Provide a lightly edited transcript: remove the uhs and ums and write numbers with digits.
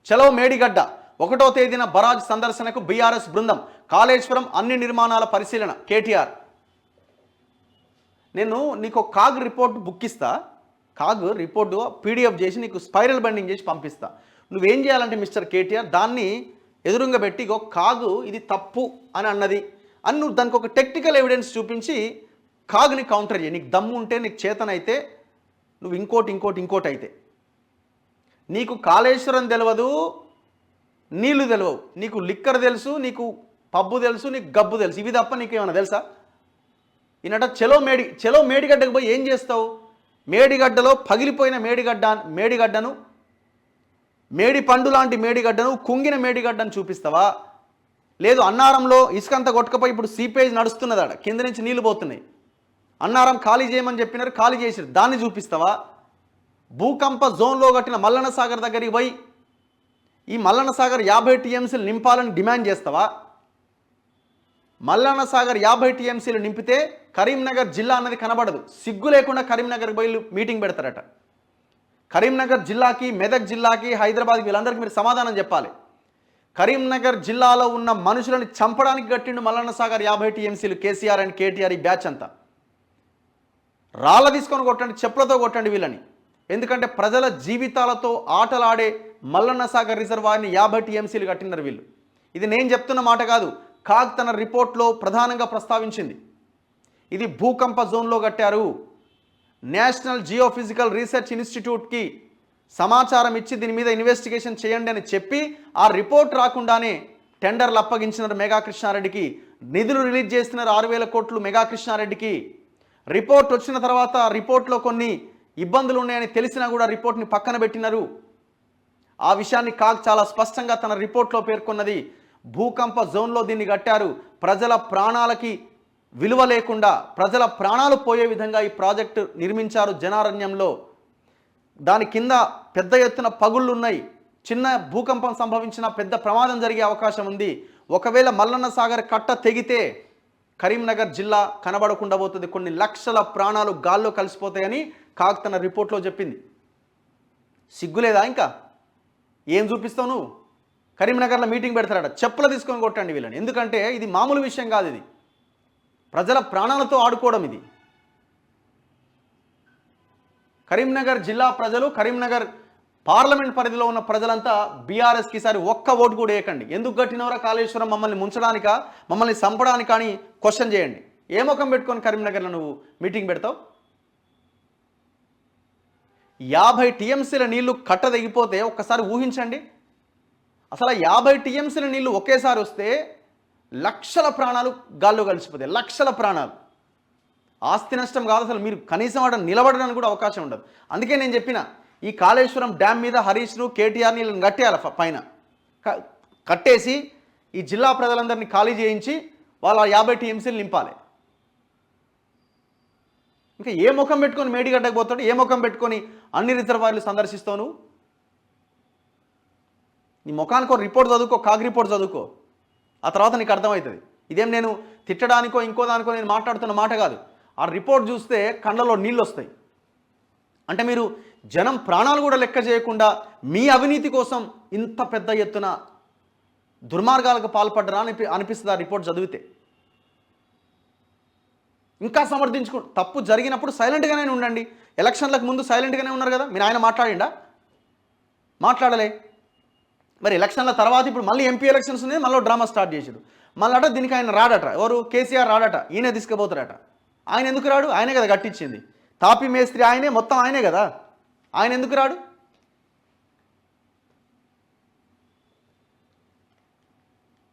చలో మేడిగడ్డ 1వ తేదీన బరాజ్ సందర్శనకు బీఆర్ఎస్ బృందం. కాళేశ్వరం అన్ని నిర్మాణాల పరిశీలన కేటీఆర్. నేను నీకు కాగ్ రిపోర్ట్ బుక్ ఇస్తా, కాగ్ రిపోర్టు పీడిఎఫ్ చేసి నీకు స్పైరల్ బైండింగ్ చేసి పంపిస్తా. నువ్వేం చేయాలంటే మిస్టర్ కేటీఆర్ దాన్ని ఎదురుగా పెట్టి కాగు ఇది తప్పు అని అన్నది అని నువ్వు దానికి ఒక టెక్నికల్ ఎవిడెన్స్ చూపించి కాగ్ని కౌంటర్ చేయి. నీకు దమ్ము ఉంటే, నీకు చేతనైతే నువ్వు ఇంకోటి అయితే. నీకు కాళేశ్వరం తెలియదు, నీళ్లు తెలియవు, నీకు లిక్కర్ తెలుసు, నీకు పబ్బు తెలుసు, నీకు గబ్బు తెలుసు, ఇవి తప్ప నీకు ఏమైనా తెలుసా? ఈనట చలో మేడిగడ్డకు పోయి ఏం చేస్తావు? మేడిగడ్డలో పగిలిపోయిన మేడిగడ్డను, మేడి పండు లాంటి మేడిగడ్డను, కుంగిన మేడిగడ్డను చూపిస్తావా? లేదు అన్నారంలో ఇసుకంతా కొట్టుకపోయి ఇప్పుడు సీపేజ్ నడుస్తున్నదాడ, కింద నుంచి నీళ్లు పోతున్నాయి, అన్నారం ఖాళీ చేయమని చెప్పినారు, ఖాళీ చేసారు, దాన్ని చూపిస్తావా? భూకంప జోన్లో కట్టిన మల్లన్న సాగర్ దగ్గరికి పోయి ఈ మల్లన్న సాగర్ 50 టీఎంసీలు నింపాలని డిమాండ్ చేస్తావా? మల్లన్న సాగర్ 50 టీఎంసీలు నింపితే కరీంనగర్ జిల్లా అన్నది కనబడదు. సిగ్గు లేకుండా కరీంనగర్ పోయి మీటింగ్ పెడతారట. కరీంనగర్ జిల్లాకి, మెదక్ జిల్లాకి, హైదరాబాద్కి వీళ్ళందరికీ మీరు సమాధానం చెప్పాలి. కరీంనగర్ జిల్లాలో ఉన్న మనుషులను చంపడానికి కట్టిండు మల్లన్న సాగర్ 50 టీఎంసీలు కేసీఆర్ అండ్ కేటీఆర్ ఈ బ్యాచ్ అంతా. రాళ్ళ తీసుకొని కొట్టండి, చెప్పులతో కొట్టండి వీళ్ళని. ఎందుకంటే ప్రజల జీవితాలతో ఆటలాడే మల్లన్న సాగర్ రిజర్వాయర్ని 50 టీఎంసీలు కట్టినారు వీళ్ళు. ఇది నేను చెప్తున్న మాట కాదు, కాగ్ తన రిపోర్ట్లో ప్రధానంగా ప్రస్తావించింది. ఇది భూకంప జోన్లో కట్టారు. నేషనల్ జియోఫిజికల్ రీసెర్చ్ ఇన్స్టిట్యూట్కి సమాచారం ఇచ్చి దీని మీద ఇన్వెస్టిగేషన్ చేయండి అని చెప్పి ఆ రిపోర్ట్ రాకుండానే టెండర్లు అప్పగించినారు మెగా కృష్ణారెడ్డికి. నిధులు రిలీజ్ చేస్తున్నారు 6,000 కోట్లు మెగా కృష్ణారెడ్డికి. రిపోర్ట్ వచ్చిన తర్వాత రిపోర్ట్లో కొన్ని ఇబ్బందులు ఉన్నాయని తెలిసినా కూడా రిపోర్ట్ని పక్కన పెట్టినారు. ఆ విషయాన్ని కాగ్ చాలా స్పష్టంగా తన రిపోర్ట్లో పేర్కొన్నది. భూకంప జోన్లో దీన్ని కట్టారు. ప్రజల ప్రాణాలకి విలువ లేకుండా, ప్రజల ప్రాణాలు పోయే విధంగా ఈ ప్రాజెక్టు నిర్మించారు జనారణ్యంలో. దాని కింద పెద్ద ఎత్తున పగుళ్ళు ఉన్నాయి. చిన్న భూకంపం సంభవించిన పెద్ద ప్రమాదం జరిగే అవకాశం ఉంది. ఒకవేళ మల్లన్న సాగర్ కట్ట తెగితే కరీంనగర్ జిల్లా కనబడకుండా పోతుంది, కొన్ని లక్షల ప్రాణాలు గాల్లో కలిసిపోతాయని కాగ్ తన రిపోర్ట్లో చెప్పింది. సిగ్గులేదా? ఇంకా ఏం చూపిస్తావు నువ్వు? కరీంనగర్లో మీటింగ్ పెడతారట, చెప్పులు తీసుకొని కొట్టండి వీళ్ళని. ఎందుకంటే ఇది మామూలు విషయం కాదు, ఇది ప్రజల ప్రాణాలతో ఆడుకోవడం. ఇది కరీంనగర్ జిల్లా ప్రజలు, కరీంనగర్ పార్లమెంట్ పరిధిలో ఉన్న ప్రజలంతా బీఆర్ఎస్కి ఈసారి ఒక్క ఓటు కూడా వేయకండి. ఎందుకు కట్టినవరా కాళేశ్వరం? మమ్మల్ని ముంచడానికా, మమ్మల్ని చంపడానికా అని క్వశ్చన్ చేయండి. ఏ ముఖం పెట్టుకొని కరీంనగర్లో నువ్వు మీటింగ్ పెడతావు? 50 టీఎంసీల నీళ్లు కట్ట తెగిపోతే ఒక్కసారి ఊహించండి. అసలు 50 టీఎంసీల నీళ్లు ఒకేసారి వస్తే లక్షల ప్రాణాలు గాల్లో కలిసిపోతాయి, లక్షల ప్రాణాలు. ఆస్తి నష్టం కాదు, అసలు మీరు కనీసం అక్కడ నిలబడడానికి కూడా అవకాశం ఉండదు. అందుకే నేను చెప్పిన ఈ కాళేశ్వరం డ్యామ్ మీద హరీష్ను, కేటీఆర్ నీళ్ళని కట్టేయాలి, పైన కట్టేసి ఈ జిల్లా ప్రజలందరినీ ఖాళీ చేయించి వాళ్ళ 50 టీఎంసీలు నింపాలి. ఇంకా ఏ ముఖం పెట్టుకొని మేడిగడ్డకు పోతాడు? ఏ ముఖం పెట్టుకొని అన్ని రిజర్వాయర్లు సందర్శిస్తావు నువ్వు? నీ ముఖానికి ఒక రిపోర్ట్ చదువుకో, కాగ్ రిపోర్ట్ చదువుకో, ఆ తర్వాత నీకు అర్థమవుతుంది. ఇదేం నేను తిట్టడానికో ఇంకో దానికో నేను మాట్లాడుతున్న మాట కాదు. ఆ రిపోర్ట్ చూస్తే కళ్ళలో నీళ్ళు వస్తాయి. అంటే మీరు జనం ప్రాణాలు కూడా లెక్క చేయకుండా మీ అవినీతి కోసం ఇంత పెద్ద ఎత్తున దుర్మార్గాలకు పాల్పడ్డరా అనిపిస్తుంది ఆ రిపోర్ట్ చదివితే. ఇంకా తప్పు జరిగినప్పుడు సైలెంట్గానే ఉండండి. ఎలక్షన్లకు ముందు సైలెంట్గానే ఉన్నారు కదా, మీరు ఆయన మాట్లాడిండా? మాట్లాడలే. మరి ఎలక్షన్ల తర్వాత ఇప్పుడు మళ్ళీ ఎంపీ ఎలక్షన్స్ ఉన్నాయి, మళ్ళీ డ్రామా స్టార్ట్ చేసాడు. మళ్ళీ దీనికి ఆయన రాడట, ఎవరు? కేసీఆర్ రాడట, ఈయనే తీసుకుపోతారట. ఆయన ఎందుకు రాడు? ఆయనే కదా కట్టించింది. తాపి మేస్త్రి ఆయనే, మొత్తం ఆయనే కదా, ఆయన ఎందుకు రాడు?